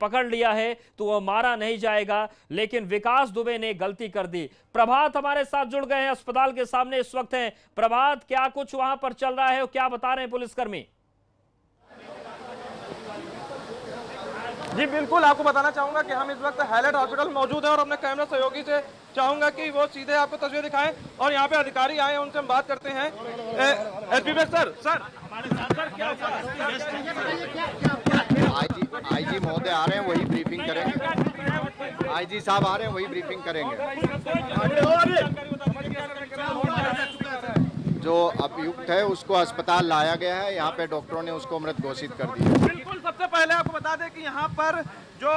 पकड़ लिया है तो वह मारा नहीं जाएगा, लेकिन विकास दुबे ने गलती कर दी। प्रभात हमारे साथ जुड़ गए हैं, अस्पताल के सामने इस वक्त हैं। प्रभात, क्या कुछ वहां पर चल रहा है और क्या बता रहे हैं पुलिसकर्मी? जी बिल्कुल, आपको बताना चाहूंगा कि हम इस वक्त हाईलाइट हॉस्पिटल मौजूद हैं और अपने कैमरा सहयोगी से चाहूंगा कि वो सीधे आपको तस्वीर दिखाएं और यहाँ पे अधिकारी आए हैं, उनसे हम बात करते हैं। एसपी सर हमारे साथ सर क्या आईजी महोदय आ रहे हैं, वही ब्रीफिंग करेंगे। आईजी साहब आ रहे हैं, वही ब्रीफिंग करेंगे। जो अभियुक्त है उसको अस्पताल लाया गया है, यहाँ पे डॉक्टरों ने उसको मृत घोषित कर दिया। बिल्कुल, सबसे पहले आपको बता दें कि यहाँ पर जो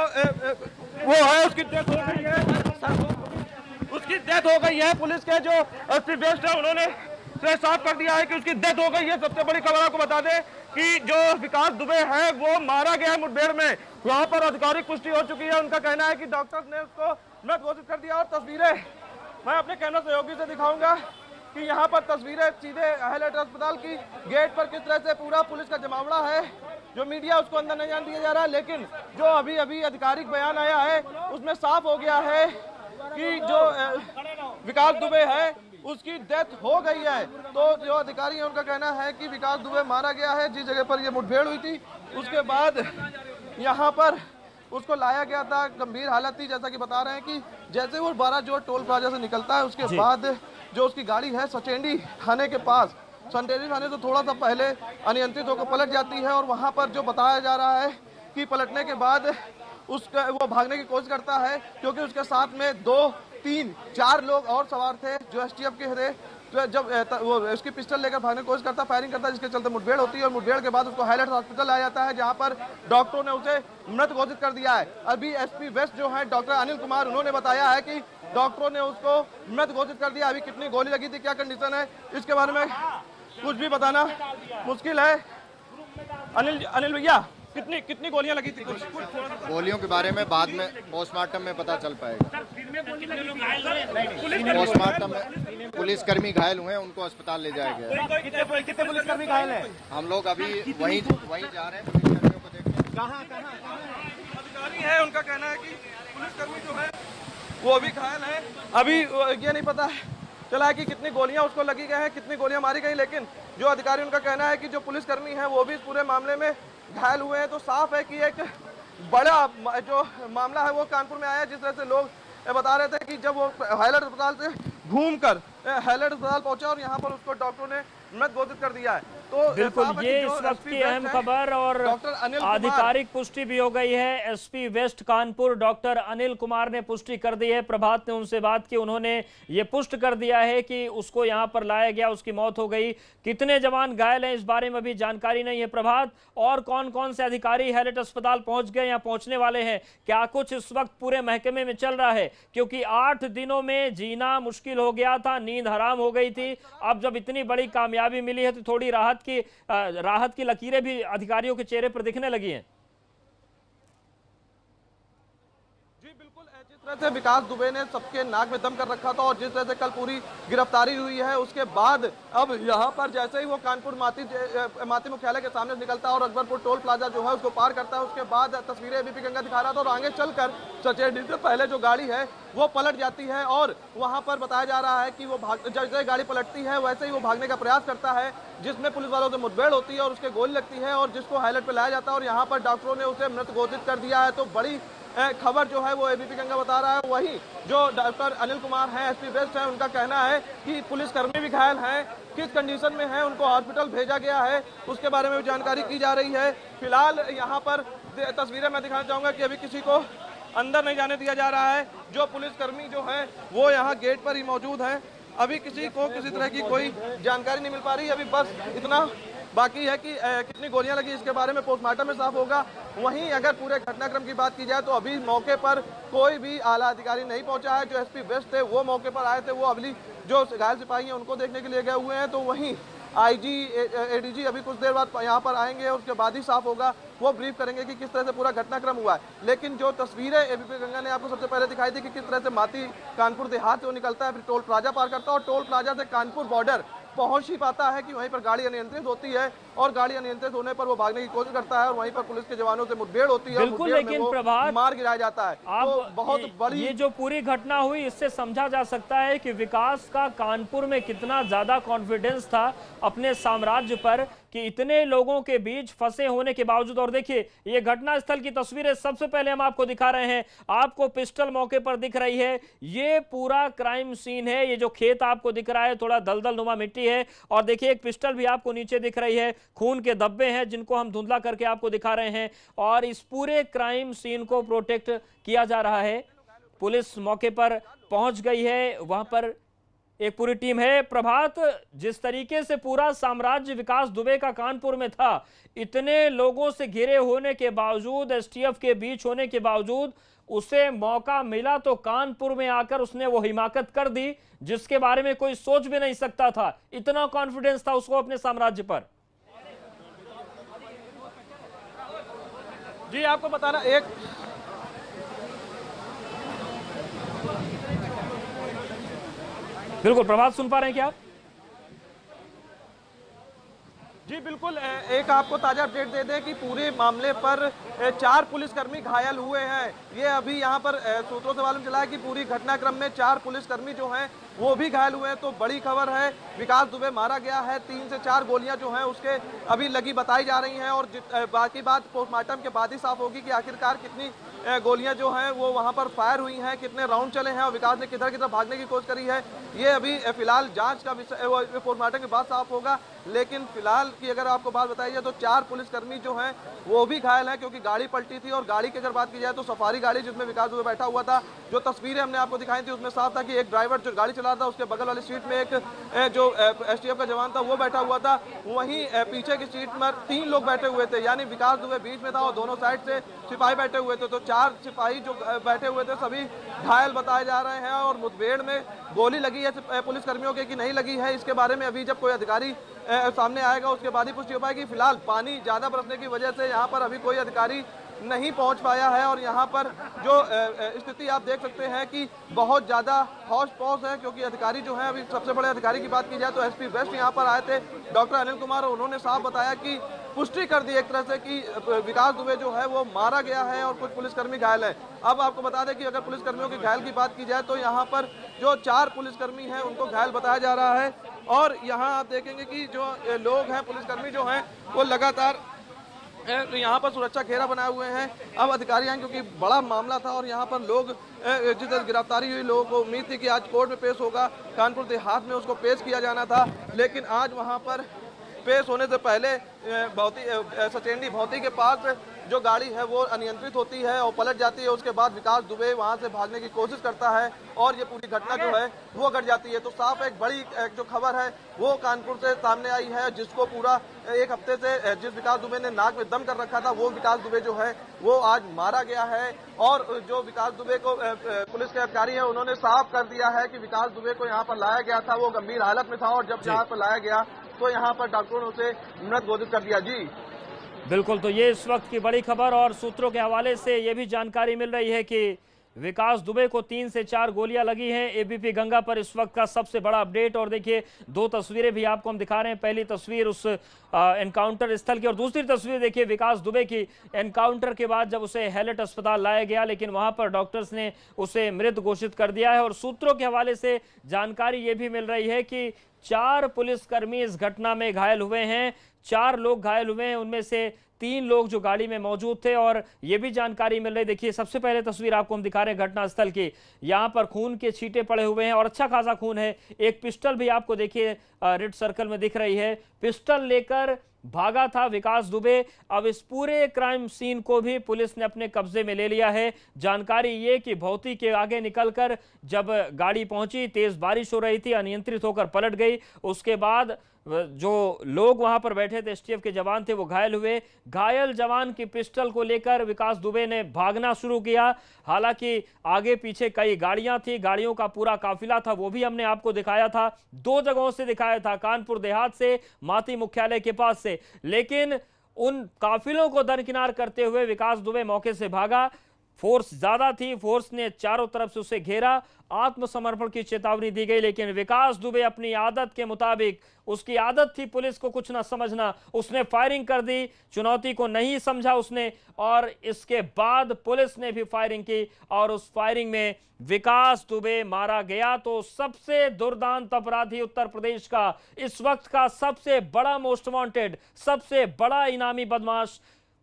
वो है उसकी डेथ हो गई है। पुलिस के जो एसपी वेस्ट है उन्होंने साफ कर दिया है कि उसकी डेथ हो गई है। सबसे बड़ी खबर आपको बता दें कि जो विकास दुबे है वो मारा गया है मुठभेड़ में। वहाँ पर आधिकारिक पुष्टि हो चुकी है। उनका कहना है कि डॉक्टर्स ने उसको मृत घोषित कर दिया। और तस्वीरें मैं अपने कैमरा सहयोगी से दिखाऊंगा कि यहाँ पर तस्वीरें सीधे हाईलाइट अस्पताल की गेट पर किस तरह से पूरा पुलिस का जमावड़ा है। जो मीडिया उसको अंदर नहीं जाने दिया जा रहा है, लेकिन जो अभी अभी आधिकारिक बयान आया है उसमें साफ हो गया है कि जो विकास दुबे है उसकी डेथ हो गई है। तो जो अधिकारी है उनका कहना है कि विकास दुबे मारा गया है। जिस जगह पर ये मुठभेड़ हुई थी उसके बाद यहाँ पर उसको लाया गया था, गंभीर हालत थी। जैसा कि बता रहे हैं कि जैसे वो 12 जो टोल प्लाजा से निकलता है उसके बाद जो उसकी गाड़ी है सचेंडी थाने के पास, सचेंडी थाने से थोड़ा सा पहले अनियंत्रित होकर पलट जाती है। और वहाँ पर जो बताया जा रहा है कि पलटने के बाद उसका वो भागने की कोशिश करता है, क्योंकि उसके साथ में 2, 3, 4 लोग और सवार थे जो एसटीएफ के थे। तो जब वो उसकी पिस्टल लेकर भागने की कोशिश करता, फायरिंग करता, जिसके चलते मुठभेड़ होती है। और मुठभेड़ के बाद उसको हाईलाइट हॉस्पिटल लाया जाता है, जहां पर डॉक्टरों ने उसे मृत घोषित कर दिया है। अभी एसपी वेस्ट जो है डॉक्टर अनिल कुमार, उन्होंने बताया है कि डॉक्टरों ने उसको मृत घोषित कर दिया। अभी कितनी गोली लगी थी, क्या कंडीशन है, इसके बारे में कुछ भी बताना मुश्किल है। अनिल भैया, कितनी गोलियां लगी थी? गोलियों के बारे में बाद में पोस्टमार्टम में पता चल पाएगा। पोस्टमार्टम में पुलिसकर्मी घायल हुए हैं, उनको अस्पताल ले जाया गया। कितने पुलिसकर्मी घायल हैं? हम लोग अभी वहीं जा रहे हैं पुलिसकर्मियों को देखने। कहाँ अधिकारी है, उनका कहना है कि पुलिसकर्मी जो है वो अभी घायल है। अभी ये नहीं पता चला है कि कितनी गोलियां उसको लगी गई हैं, कितनी गोलियां मारी गई, लेकिन जो अधिकारी उनका कहना है कि जो पुलिसकर्मी है वो भी इस पूरे मामले में घायल हुए हैं। तो साफ है कि एक बड़ा जो मामला है वो कानपुर में आया। जिस तरह से लोग बता रहे थे कि जब वो हाईलाइट अस्पताल से घूमकर हाईलाइट अस्पताल पहुंचा और यहाँ पर उसको डॉक्टरों ने मृत घोषित कर दिया है। तो बिल्कुल, ये इस वक्त की अहम खबर और आधिकारिक पुष्टि भी हो गई है। SP west Kanpur doctor Anil Kumar ने पुष्टि कर दी है। प्रभात ने उनसे बात की, उन्होंने ये पुष्ट कर दिया है कि उसको यहां पर लाया गया, उसकी मौत हो गई। कितने जवान घायल हैं इस बारे में भी जानकारी नहीं है। प्रभात, और कौन कौन से अधिकारी हाईलाइट अस्पताल पहुंच गए या पहुंचने वाले हैं, क्या कुछ इस वक्त पूरे महकमे में चल रहा है? क्योंकि 8 दिनों में जीना मुश्किल हो गया था, नींद हराम हो गई थी। अब जब इतनी बड़ी कामयाबी मिली है तो थोड़ी राहत की लकीरें भी अधिकारियों के चेहरे पर दिखने लगी हैं। जी बिल्कुल, जिस तरह से विकास दुबे ने सबके नाक में दम कर रखा था और जिस तरह से कल पूरी गिरफ्तारी हुई है, उसके बाद अब यहाँ पर जैसे ही वो कानपुर माती मुख्यालय के सामने निकलता है और अकबरपुर टोल प्लाजा जो है उसको पार करता है, उसके बाद तस्वीरें एबीपी गंगा दिखा रहा था और आगे चलकर सचेंडी से पहले जो गाड़ी है वो पलट जाती है। और वहाँ पर बताया जा रहा है कि वो जैसे गाड़ी पलटती है वैसे ही वो भागने का प्रयास करता है, जिसमें पुलिस वालों से मुठभेड़ होती है और उसके गोली लगती है और जिसको हाईलाइट पे लाया जाता है। और यहाँ पर डॉक्टरों ने उसे मृत घोषित कर दिया है। तो बड़ी खबर जो है वो एबीपी गंगा बता रहा है। वही जो डॉक्टर अनिल कुमार हैं, एसपी वेस्ट हैं, उनका कहना है कि पुलिसकर्मी भी घायल हैं, किस कंडीशन में हैं, उनको हॉस्पिटल भेजा गया है, उसके बारे में भी जानकारी की जा रही है। फिलहाल यहाँ पर तस्वीरें मैं दिखाना चाहूंगा कि अभी किसी को अंदर नहीं जाने दिया जा रहा है। जो पुलिसकर्मी जो है वो यहाँ गेट पर ही मौजूद है। अभी किसी को किसी तरह की कोई जानकारी नहीं मिल पा रही। अभी बस इतना बाकी है कि कितनी गोलियां लगी इसके बारे में पोस्टमार्टम में साफ होगा। वहीं अगर पूरे घटनाक्रम की बात की जाए तो अभी मौके पर कोई भी आला अधिकारी नहीं पहुंचा है। जो एसपी वेस्ट थे वो मौके पर आए थे, वो अभी जो घायल सिपाही हैं उनको देखने के लिए गए हुए हैं। तो वहीं आईजी एडीजी अभी कुछ देर बाद यहाँ पर आएंगे, उसके बाद ही साफ होगा, वो ब्रीफ करेंगे कि किस तरह से पूरा घटनाक्रम हुआ है। लेकिन जो तस्वीरें एबीपी गंगा ने आपको सबसे पहले दिखाई थी कि किस तरह से माती कानपुर देहात से वो निकलता है, फिर टोल प्लाजा पार करता है और टोल प्लाजा से कानपुर बॉर्डर पहुंच ही पाता है कि वहीं पर गाड़ी अनियंत्रित होती है और गाड़ी अनियंत्रित होने पर वो भागने की कोशिश करता है और वहीं पर पुलिस के जवानों से मुठभेड़ होती है। बिल्कुल, मुठभेड़ में लेकिन वो प्रभात मार गिराया जाता है। तो बहुत बड़ी ये जो पूरी घटना हुई, इससे समझा जा सकता है कि विकास का कानपुर में कितना ज्यादा कॉन्फिडेंस था अपने साम्राज्य पर कि इतने लोगों के बीच फंसे होने के बावजूद। और देखिए, ये घटना स्थल की तस्वीरें सबसे पहले हम आपको दिखा रहे हैं। आपको पिस्टल मौके पर दिख रही है, ये पूरा क्राइम सीन है। ये जो खेत आपको दिख रहा है, थोड़ा दलदल नुमा मिट्टी है, और देखिए एक पिस्टल भी आपको नीचे दिख रही है। खून के धब्बे हैं जिनको हम धुंधला करके आपको दिखा रहे हैं, और इस पूरे क्राइम सीन को प्रोटेक्ट किया जा रहा है। पुलिस मौके पर पहुंच गई है, वहां पर एक पूरी टीम है। प्रभात, जिस तरीके से पूरा साम्राज्य विकास दुबे का कानपुर में था, इतने लोगों से घिरे होने के बावजूद, एसटीएफ के बीच होने के बावजूद, उसे मौका मिला तो कानपुर में आकर उसने वो हिमाकत कर दी जिसके बारे में कोई सोच भी नहीं सकता था। इतना कॉन्फिडेंस था उसको अपने साम्राज्य पर। जी, आपको बताना एक बिल्कुल प्रभात, सुन पा रहे हैं क्या आप? जी बिल्कुल, एक आपको ताजा अपडेट दे दें कि पूरे मामले पर 4 पुलिसकर्मी घायल हुए हैं। ये अभी यहाँ पर सूत्रों से मालूम चला है कि पूरी घटनाक्रम में 4 पुलिसकर्मी जो हैं वो भी घायल हुए हैं। तो बड़ी खबर है, विकास दुबे मारा गया है। 3 से 4 गोलियां जो हैं उसके अभी लगी बताई जा रही हैं, और बाकी बात पोस्टमार्टम के बाद ही साफ होगी कि आखिरकार कितनी गोलियां जो हैं वो वहां पर फायर हुई हैं, कितने राउंड चले हैं और विकास ने किधर किधर भागने की कोशिश करी है। ये अभी फिलहाल जांच का विषय पोस्टमार्टम के बाद साफ होगा। लेकिन फिलहाल की अगर आपको बात बताई जाए तो 4 पुलिसकर्मी जो हैं वो भी घायल हैं, क्योंकि गाड़ी पलटी थी। और गाड़ी की अगर बात की जाए तो सफारी गाड़ी जिसमें विकास दुबे बैठा हुआ था, जो तस्वीरें हमने आपको दिखाई थी उसमें साफ था कि एक ड्राइवर जो गाड़ी चला रहा था, उसके बगल वाली सीट में एक जो एसटीएफ का जवान था वो बैठा हुआ था। वहीं पीछे की सीट में 3 लोग बैठे हुए थे, यानी विकास दुबे बीच में था और दोनों साइड से सिपाही बैठे हुए थे। तो 4 सिपाही जो बैठे हुए थे सभी घायल बताए जा रहे हैं। और मुठभेड़ में गोली लगी है पुलिसकर्मियों के कि नहीं लगी है, इसके बारे में अभी जब कोई अधिकारी सामने आएगा उसके बाद ही पुष्टि हो पाएगी। फिलहाल पानी ज्यादा बरसने की वजह से यहाँ पर अभी कोई अधिकारी नहीं पहुंच पाया है, और यहाँ पर जो स्थिति आप देख सकते हैं कि बहुत ज़्यादा हौश पौश है, क्योंकि अधिकारी जो हैं, अभी सबसे बड़े अधिकारी की बात की जाए तो एसपी वेस्ट यहाँ पर आए थे, डॉक्टर अनिल कुमार, और उन्होंने साफ बताया कि पुष्टि कर दी एक तरह से कि विकास दुबे जो है वो मारा गया है और कुछ पुलिसकर्मी घायल हैं। अब आपको बता दें कि अगर पुलिसकर्मियों के घायल की बात की जाए तो यहाँ पर जो 4 पुलिसकर्मी हैं उनको घायल बताया जा रहा है। और यहाँ आप देखेंगे कि जो लोग हैं, पुलिसकर्मी जो हैं वो लगातार यहाँ पर सुरक्षा घेरा बनाए हुए हैं। अब अधिकारी आए क्योंकि बड़ा मामला था और यहाँ पर लोग जिस गिरफ्तारी हुई, लोगों को उम्मीद थी कि आज कोर्ट में पेश होगा, कानपुर देहात में उसको पेश किया जाना था, लेकिन आज वहाँ पर पेश होने से पहले सचेंडी भौती के पास जो गाड़ी है वो अनियंत्रित होती है और पलट जाती है। उसके बाद विकास दुबे वहां से भागने की कोशिश करता है और ये पूरी घटना जो है वो घट जाती है। तो साफ एक बड़ी जो खबर है वो कानपुर से सामने आई है, जिसको पूरा एक हफ्ते से जिस विकास दुबे ने नाक में दम कर रखा था वो विकास दुबे जो है वो आज मारा गया है। और जो विकास दुबे को पुलिस के अधिकारी है उन्होंने साफ कर दिया है कि विकास दुबे को यहाँ पर लाया गया था, वो गंभीर हालत में था और जब यहाँ पर लाया गया तो यहाँ पर डॉक्टरों ने उसे मृत घोषित कर दिया। जी बिल्कुल, तो ये इस वक्त की बड़ी खबर, और सूत्रों के हवाले से ये भी जानकारी मिल रही है कि विकास दुबे को 3 से 4 गोलियां लगी हैं। एबीपी गंगा पर इस वक्त का सबसे बड़ा अपडेट। और देखिए 2 तस्वीरें भी आपको हम दिखा रहे हैं। पहली तस्वीर उस एनकाउंटर स्थल की, और दूसरी तस्वीर देखिए विकास दुबे की एनकाउंटर के बाद जब उसे हैलेट अस्पताल लाया गया, लेकिन वहां पर डॉक्टर्स ने उसे मृत घोषित कर दिया है। और सूत्रों के हवाले से जानकारी ये भी मिल रही है कि 4 पुलिसकर्मी इस घटना में घायल हुए हैं। 4 लोग घायल हुए हैं, उनमें से 3 लोग जो गाड़ी में मौजूद थे। और यह भी जानकारी मिल रही, देखिए सबसे पहले तस्वीर आपको हम दिखा रहे हैं घटनास्थल की। यहां पर खून के छींटे पड़े हुए हैं और अच्छा खासा खून है। एक पिस्टल भी आपको देखिए रेड सर्कल में दिख रही है, पिस्टल लेकर भागा था विकास दुबे। अब इस पूरे क्राइम सीन को भी पुलिस ने अपने कब्जे में ले लिया है। जानकारी ये कि भौती के आगे निकलकर जब गाड़ी पहुंची, तेज बारिश हो रही थी, अनियंत्रित होकर पलट गई। उसके बाद जो लोग वहां पर बैठे थे, एसटीएफ के जवान थे, वो घायल हुए। घायल जवान की पिस्टल को लेकर विकास दुबे ने भागना शुरू किया। हालांकि आगे पीछे कई गाड़ियां थी, गाड़ियों का पूरा काफिला था, वो भी हमने आपको दिखाया था। 2 जगहों से दिखाया था, कानपुर देहात से, माती मुख्यालय के पास से। लेकिन उन काफिलों को दरकिनार करते हुए विकास दुबे मौके से भागा। फोर्स ज्यादा थी, फोर्स ने चारों तरफ से उसे घेरा, आत्मसमर्पण की चेतावनी दी गई, लेकिन विकास दुबे अपनी आदत के मुताबिक, उसकी आदत थी पुलिस को कुछ ना समझना, उसने फायरिंग कर दी, चुनौती को नहीं समझा उसने, और इसके बाद पुलिस ने भी फायरिंग की और उस फायरिंग में विकास दुबे मारा गया। तो सबसे दुर्दांत अपराधी उत्तर प्रदेश का, इस वक्त का सबसे बड़ा मोस्ट वांटेड, सबसे बड़ा इनामी बदमाश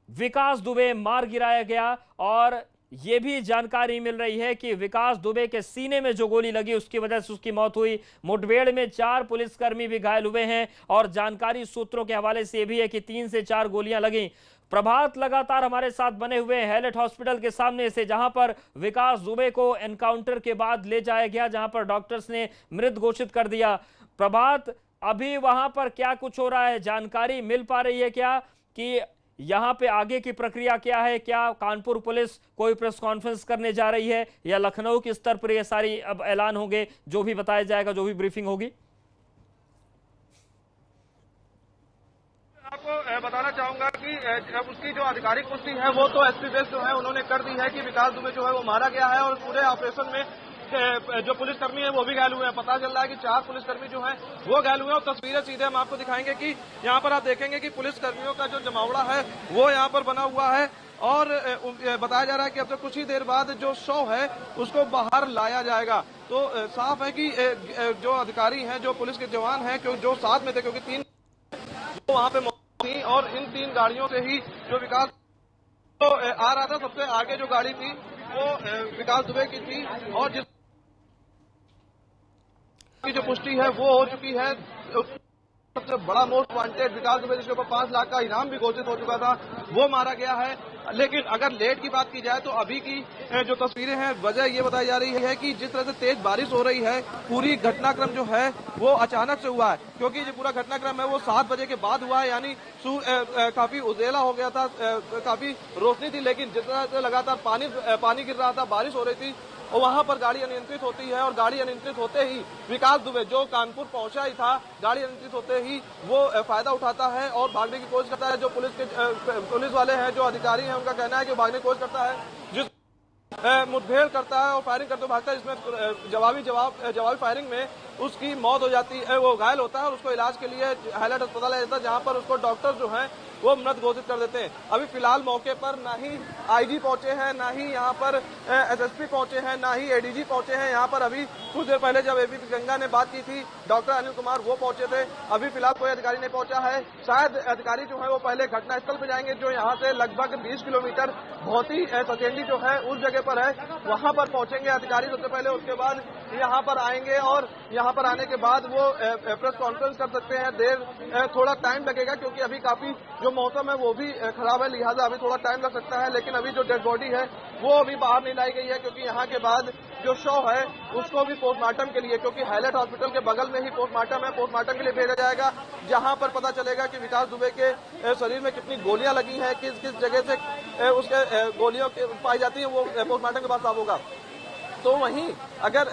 विकास दुबे मार गिराया गया। और यह भी जानकारी मिल रही है कि विकास दुबे के सीने में जो गोली लगी उसकी वजह से उसकी मौत हुई। मुठभेड़ में 4 पुलिसकर्मी भी घायल हुए हैं और जानकारी सूत्रों के हवाले से यह भी है कि 3 से 4 गोलियां लगी। प्रभात लगातार हमारे साथ बने हुए हैं हैलेट हॉस्पिटल के सामने से, जहां पर विकास दुबे को एनकाउंटर के बाद ले जाया गया, जहां पर डॉक्टर्स ने मृत घोषित कर दिया। प्रभात, अभी वहां पर क्या कुछ हो रहा है, जानकारी मिल पा रही है क्या कि यहां पे आगे की प्रक्रिया क्या है? क्या कानपुर पुलिस कोई प्रेस कॉन्फ्रेंस करने जा रही है या लखनऊ के स्तर पर ये सारी अब ऐलान होंगे, जो भी बताया जाएगा, जो भी ब्रीफिंग होगी? आपको बताना चाहूंगा कि उसकी जो आधिकारिक पुष्टि है वो तो एसपी वेस्ट जो है उन्होंने कर दी है कि विकास दुबे जो है वो मारा गया है और पूरे ऑपरेशन में जो पुलिसकर्मी है वो भी घायल हुए हैं। पता चल रहा है कि 4 पुलिसकर्मी जो हैं वो घायल हुए हैं और तस्वीरें सीधे हम आपको दिखाएंगे कि यहाँ पर आप देखेंगे कि पुलिसकर्मियों का जो जमावड़ा है वो यहाँ पर बना हुआ है और बताया जा रहा है कि अब तक कुछ ही देर बाद जो शव है उसको बाहर लाया जाएगा। तो साफ है कि जो अधिकारी हैं, जो पुलिस के जवान हैं, जो साथ में थे, क्योंकि 3 वहां पे थी और इन 3 गाड़ियों से ही जो विकास तो आ रहा था, सबसे आगे जो गाड़ी थी वो विकास दुबे की थी और जिसकी जो पुष्टि है वो हो चुकी है। सबसे बड़ा मोस्ट वांटेड विकास दुबे, जिसके ऊपर 5 लाख का इनाम भी घोषित हो चुका था, वो मारा गया है। लेकिन अगर लेट की बात की जाए तो अभी की जो तस्वीरें हैं, वजह ये बताई जा रही है कि जिस तरह से तेज बारिश हो रही है, पूरी घटनाक्रम जो है वो अचानक से हुआ है, क्योंकि जो पूरा घटनाक्रम है वो 7 बजे के बाद हुआ है, यानी काफी उजेला हो गया था, काफी रोशनी थी, लेकिन जिस तरह से लगातार पानी गिर रहा था, बारिश हो रही थी, और वहां पर गाड़ी अनियंत्रित होती है और गाड़ी अनियंत्रित होते ही विकास दुबे जो कानपुर पहुंचा ही था, गाड़ी अनियंत्रित होते ही वो फायदा उठाता है और भागने की कोशिश करता है। जो पुलिस वाले हैं, जो अधिकारी हैं, उनका कहना है कि भागने की कोशिश करता है, जिस मुठभेड़ करता है और फायरिंग करते भागता है, जिसमें जवाबी फायरिंग में उसकी मौत हो जाती है, वो घायल होता है और उसको इलाज के लिए हैलेट अस्पताल ले जाता है, जहां पर उसको डॉक्टर जो हैं वो मृत घोषित कर देते हैं। अभी फिलहाल मौके पर ना ही आईजी पहुंचे हैं, ना ही यहाँ पर एसएसपी पहुंचे हैं, ना ही एडीजी पहुंचे हैं। यहाँ पर अभी कुछ देर पहले जब एबी गंगा ने बात की थी, डॉक्टर अनिल कुमार वो पहुंचे थे। अभी फिलहाल कोई अधिकारी नहीं पहुंचा है। शायद अधिकारी जो है वो पहले घटनास्थल पे जाएंगे, जो यहाँ से लगभग 20 किलोमीटर भौती सचेंडी जो है उस जगह पर है, वहां पर पहुंचेंगे अधिकारी सबसे पहले। उसके बाद यहाँ पर आएंगे और यहाँ पर आने के बाद वो प्रेस कॉन्फ्रेंस कर सकते हैं। थोड़ा टाइम लगेगा क्योंकि अभी काफी जो मौसम है वो भी खराब है, लिहाजा अभी थोड़ा टाइम लग सकता है। लेकिन अभी जो डेड बॉडी है वो अभी बाहर नहीं लाई गई है, क्योंकि यहाँ के बाद जो शव है उसको भी पोस्टमार्टम के लिए, क्योंकि हैलेट हॉस्पिटल के बगल में ही पोस्टमार्टम है, पोस्टमार्टम के लिए भेजा जाएगा, जहां पर पता चलेगा कि विकास दुबे के शरीर में कितनी गोलियां लगी हैं, किस किस जगह से उसके गोलियां पाई जाती है, वो पोस्टमार्टम के बाद साफ होगा। तो वहीं अगर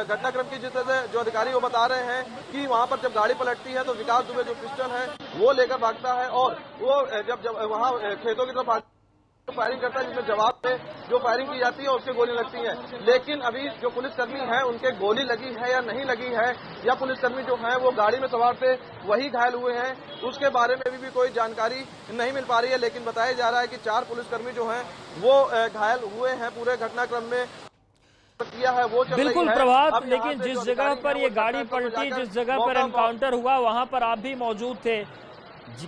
घटनाक्रम की जिस तरह से जो अधिकारी वो बता रहे हैं कि वहां पर जब गाड़ी पलटती है तो विकास दुबे जो पिस्टल है वो लेकर भागता है और वो जब वहां खेतों की तरफ फायरिंग करता है, जिसमें जवाब में जो फायरिंग की जाती है उसके गोली लगती है। लेकिन अभी जो पुलिसकर्मी हैं उनके गोली लगी है या नहीं लगी है, या पुलिसकर्मी जो हैं वो गाड़ी में सवार थे वही घायल हुए हैं, उसके बारे में भी कोई जानकारी नहीं मिल पा रही है। लेकिन बताया जा रहा है कि 4 पुलिसकर्मी जो हैं वो घायल हुए हैं पूरे घटनाक्रम में। किया है वो बिल्कुल प्रभात, लेकिन जिस जगह पर ये गाड़ी पलटी, जिस जगह पर एनकाउंटर हुआ, वहां पर आप भी मौजूद थे।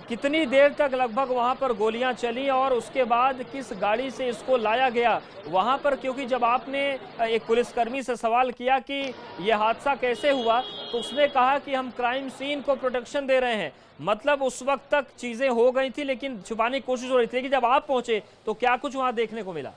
कितनी देर तक लगभग वहां पर गोलियां चली और उसके बाद किस गाड़ी से इसको लाया गया वहां पर? क्योंकि जब आपने एक पुलिसकर्मी से सवाल किया कि यह हादसा कैसे हुआ, तो उसने कहा कि हम क्राइम सीन को प्रोटेक्शन दे रहे हैं। मतलब उस वक्त तक चीजें हो गई थी लेकिन छुपाने की कोशिश हो रही थी, लेकिन जब आप पहुंचे तो क्या कुछ वहां देखने को मिला?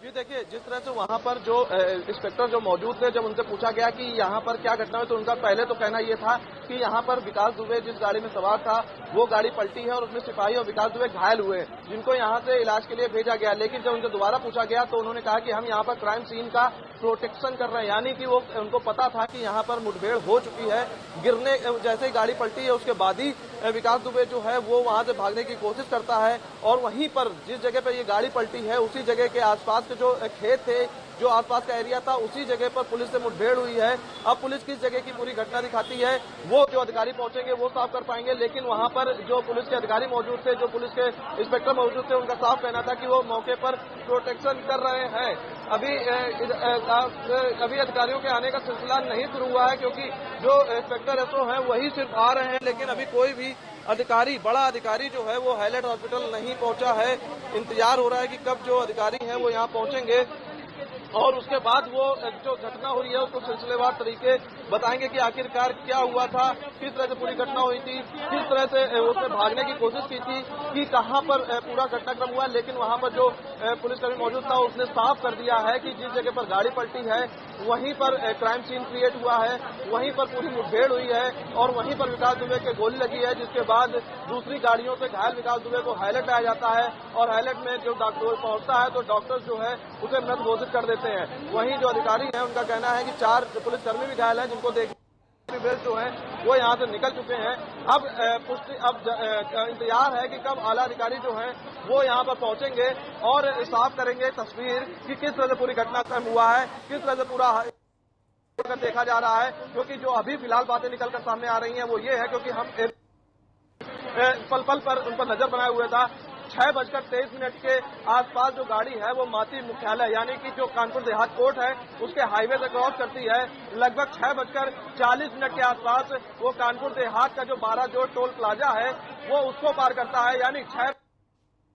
जी देखिए, जिस तरह से वहां पर जो इंस्पेक्टर जो मौजूद थे, जब उनसे पूछा गया कि यहाँ पर क्या घटना हुई, तो उनका पहले तो कहना ये था कि यहाँ पर विकास दुबे जिस गाड़ी में सवार था वो गाड़ी पलटी है और उसमें सिपाही और विकास दुबे घायल हुए, जिनको यहाँ से इलाज के लिए भेजा गया। लेकिन जब उनको दोबारा पूछा गया तो उन्होंने कहा कि हम यहाँ पर क्राइम सीन का प्रोटेक्शन कर रहे हैं, यानी कि वो उनको पता था कि यहाँ पर मुठभेड़ हो चुकी है। गिरने जैसे ही गाड़ी पलटी है उसके बाद ही विकास दुबे जो है वो वहां से भागने की कोशिश करता है और वहीं पर जिस जगह पर ये गाड़ी पलटी है उसी जगह के आसपास के जो खेत थे, जो आसपास का एरिया था, उसी जगह पर पुलिस से मुठभेड़ हुई है। अब पुलिस किस जगह की पूरी घटना दिखाती है वो जो अधिकारी पहुंचेंगे वो साफ कर पाएंगे, लेकिन वहां पर जो पुलिस के अधिकारी मौजूद थे, जो पुलिस के इंस्पेक्टर मौजूद थे, उनका साफ कहना था कि वो मौके पर प्रोटेक्शन कर रहे हैं। अभी अधिकारियों के आने का सिलसिला नहीं शुरू हुआ है क्योंकि जो इंस्पेक्टर एसओ हैं वही सिर्फ आ रहे हैं, लेकिन अभी कोई भी अधिकारी, बड़ा अधिकारी जो है वो हाईलाइट हॉस्पिटल नहीं पहुंचा है। इंतजार हो रहा है कि कब जो अधिकारी हैं वो यहाँ पहुंचेंगे और उसके बाद वो जो घटना हुई है उसको सिलसिलेवार तरीके बताएंगे कि आखिरकार क्या हुआ था, किस तरह से पूरी घटना हुई थी, किस तरह से उसने भागने की कोशिश की थी, कि कहां पर पूरा घटनाक्रम हुआ। लेकिन वहां पर जो पुलिसकर्मी मौजूद था उसने साफ कर दिया है कि जिस जगह पर गाड़ी पलटी है वहीं पर क्राइम सीन क्रिएट हुआ है, वहीं पर पूरी मुठभेड़ हुई है और वहीं पर विकास दुबे के गोली लगी है, जिसके बाद दूसरी गाड़ियों से घायल विकास दुबे को हाईलाइट लाया जाता है और हाईलाइट में जो डॉक्टर पहुंचता है तो डॉक्टर जो है उसे मृत घोषित कर देते हैं। वहीं जो अधिकारी हैं उनका कहना है कि 4 पुलिसकर्मी भी घायल हैं, जिनको देख जो है वो यहाँ से निकल चुके हैं। अब इंतजार है कि कब आला अधिकारी जो हैं वो यहाँ पर पहुंचेंगे और साफ करेंगे तस्वीर कि किस तरह से पूरी घटनाक्रम हुआ है, किस तरह से पूरा देखा जा रहा है। क्योंकि जो अभी फिलहाल बातें निकलकर सामने आ रही हैं वो ये है, क्योंकि हम पल पल पर उन पर नजर बनाए हुए था। 6:23 के आसपास जो गाड़ी है वो माती मुख्यालय यानी कि जो कानपुर देहात कोर्ट है उसके हाईवे से क्रॉस करती है। लगभग 6:40 के आसपास वो कानपुर देहात का जो 12 जोड़ टोल प्लाजा है वो उसको पार करता है, यानी 6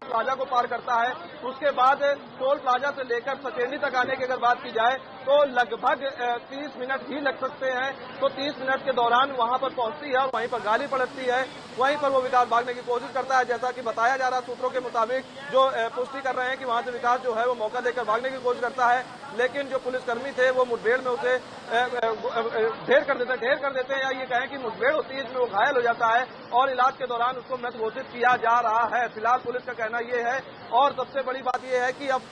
प्लाजा को पार करता है। उसके बाद टोल प्लाजा से लेकर सचेंडी तक आने की अगर बात की जाए तो लगभग 30 मिनट ही लग सकते हैं। तो 30 मिनट के दौरान वहां पर पहुंचती है और वहीं पर गाड़ी पलटती है, वहीं पर वो विकास भागने की कोशिश करता है। जैसा कि बताया जा रहा है सूत्रों के मुताबिक, जो पुष्टि कर रहे हैं कि वहां से विकास जो है वो मौका देकर भागने की कोशिश करता है, लेकिन जो पुलिसकर्मी थे वो मुठभेड़ में उसे ढेर कर देते हैं या ये कहें कि मुठभेड़ होती है जिसमें वो घायल हो जाता है और इलाज के दौरान उसको मृत घोषित किया जा रहा है। फिलहाल पुलिस का कहना ये है और सबसे बड़ी बात यह है कि अब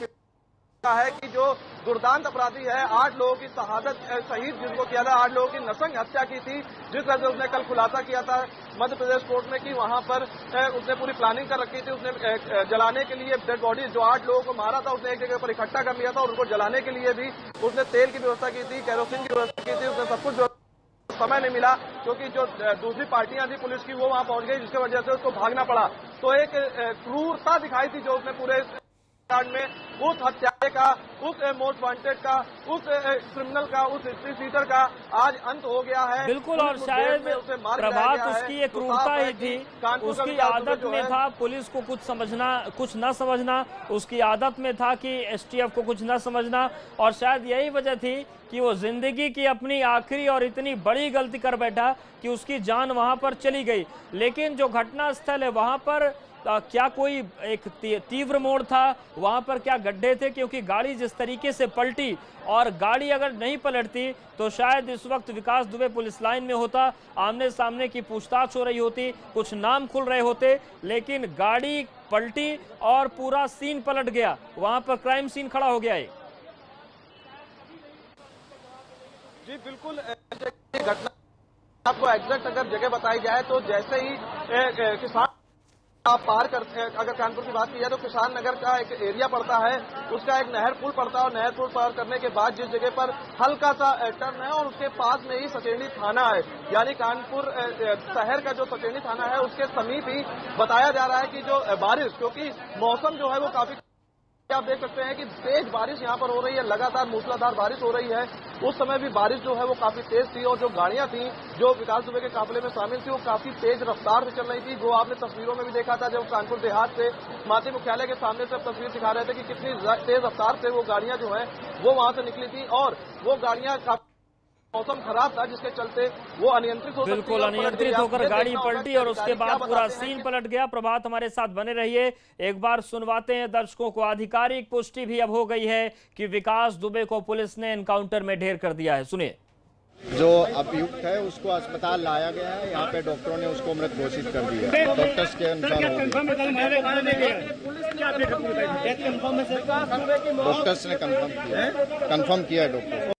है कि जो दुर्दांत अपराधी है 8 लोगों की शहीद जिसको किया था, 8 लोगों की नरसंग हत्या की थी, जिस तरह से उसने कल खुलासा किया था मध्य प्रदेश कोर्ट में कि वहां पर उसने पूरी प्लानिंग कर रखी थी। उसने जलाने के लिए डेड बॉडी जो 8 लोगों को मारा था उसने एक जगह पर इकट्ठा कर लिया था और उनको जलाने के लिए भी उसने तेल की व्यवस्था की थी, केरोसिन की व्यवस्था की थी। उसने सब कुछ समय नहीं मिला क्योंकि जो दूसरी पार्टियां थी पुलिस की वो वहां पहुंच गई, जिसकी वजह से उसको भागना पड़ा। तो एक क्रूरता दिखाई थी जो उसने पूरे में उस हत्यारे का, उस मोस्ट वांटेड का, उस क्रिमिनल का, उस हिस्ट्री सीटर का आज अंत हो गया है। बिल्कुल, और शायद प्रभात उसकी ये क्रूरता ही थी, उसकी आदत में था पुलिस को कुछ समझना, कुछ न समझना, उसकी आदत में था कि एसटीएफ को कुछ न समझना, और शायद यही वजह थी कि वो जिंदगी की अपनी आखिरी और इतनी बड़ी गलती कर बैठा कि उसकी जान वहां पर चली गई। लेकिन जो घटना स्थल है वहां पर क्या कोई एक तीव्र मोड़ था, वहां पर क्या गड्ढे थे? क्योंकि गाड़ी जिस तरीके से पलटी, और गाड़ी अगर नहीं पलटती तो शायद इस वक्त विकास दुबे पुलिस लाइन में होता, आमने सामने की पूछताछ हो रही होती, कुछ नाम खुल रहे होते, लेकिन गाड़ी पलटी और पूरा सीन पलट गया, वहां पर क्राइम सीन खड़ा हो गया है। जी बिल्कुल, घटना आपको एग्जैक्ट अगर जगह बताई जाए तो जैसे ही किसान आप पार करते हैं, अगर कानपुर की बात की जाए तो किसान नगर का एक एरिया पड़ता है, उसका एक नहर पुल पड़ता है और नहर पुल पार करने के बाद जिस जगह पर हल्का सा टर्न है और उसके पास में ही सचेंडी थाना है, यानी कानपुर शहर का जो सचेंडी थाना है उसके समीप ही बताया जा रहा है कि जो बारिश, क्योंकि मौसम जो है वो काफी, आप देख सकते हैं कि तेज बारिश यहाँ पर हो रही है, लगातार मूसलाधार बारिश हो रही है। उस समय भी बारिश जो है वो काफी तेज थी और जो गाड़ियां थी जो विकास दुबे के काफिले में शामिल थी वो काफी तेज रफ्तार से चल रही थी, जो आपने तस्वीरों में भी देखा था जब कानपुर देहात से माती मुख्यालय के सामने से तस्वीर दिखा रहे थे कि कितनी तेज रफ्तार से वो गाड़ियां जो है वो वहां से निकली थी और वो गाड़ियां मौसम खराब था जिसके चलते वो अनियंत्रित हो, बिल्कुल अनियंत्रित होकर गाड़ी पलटी और उसके बाद पूरा सीन पलट गया। प्रभात हमारे साथ बने रहिए, एक बार सुनवाते हैं दर्शकों को। आधिकारिक पुष्टि भी अब हो गई है कि विकास दुबे को पुलिस ने एनकाउंटर में ढेर कर दिया है, सुनिए। जो अभियुक्त है उसको अस्पताल लाया गया है। यहाँ पे डॉक्टरों ने उसको मृत घोषित कर दिया है। डॉक्टर्स के अनुसार हो गया। डॉक्टर्स ने कंफर्म किया है डॉक्टर।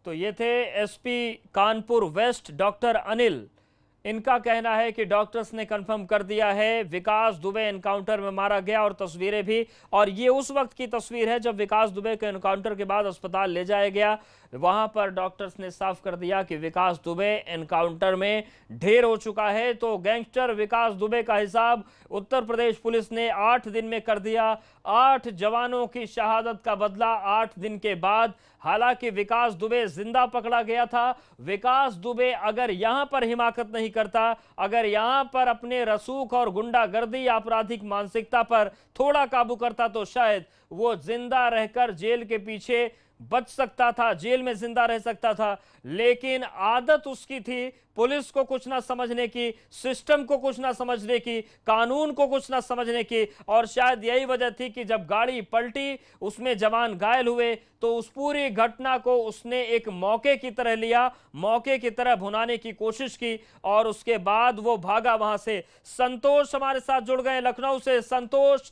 तो ये थे SP Kanpur west doctor Anil. इनका कहना है कि डॉक्टर्स ने कंफर्म कर दिया है विकास दुबे एनकाउंटर में मारा गया, और तस्वीरें भी, और ये उस वक्त की तस्वीर है जब विकास दुबे के एनकाउंटर के बाद अस्पताल ले जाया गया। वहां पर डॉक्टर्स ने साफ कर दिया कि विकास दुबे एनकाउंटर में ढेर हो चुका है। तो गैंगस्टर विकास दुबे का हिसाब उत्तर प्रदेश पुलिस ने 8 दिन में कर दिया। 8 जवानों की शहादत का बदला 8 दिन के बाद। हालांकि विकास दुबे जिंदा पकड़ा गया था। विकास दुबे अगर यहां पर हिमाकत नहीं करता, अगर यहां पर अपने रसूख और गुंडागर्दी आपराधिक मानसिकता पर थोड़ा काबू करता, तो शायद वो जिंदा रहकर जेल के पीछे बच सकता था, जेल में जिंदा रह सकता था। लेकिन आदत उसकी थी पुलिस को कुछ ना समझने की, सिस्टम को कुछ ना समझने की, कानून को कुछ ना समझने की। और शायद यही वजह थी कि जब गाड़ी पलटी, उसमें जवान घायल हुए, तो उस पूरी घटना को उसने एक मौके की तरह लिया, मौके की तरह भुनाने की कोशिश की, और उसके बाद वो भागा वहां से। संतोष हमारे साथ जुड़ गए लखनऊ से। संतोष,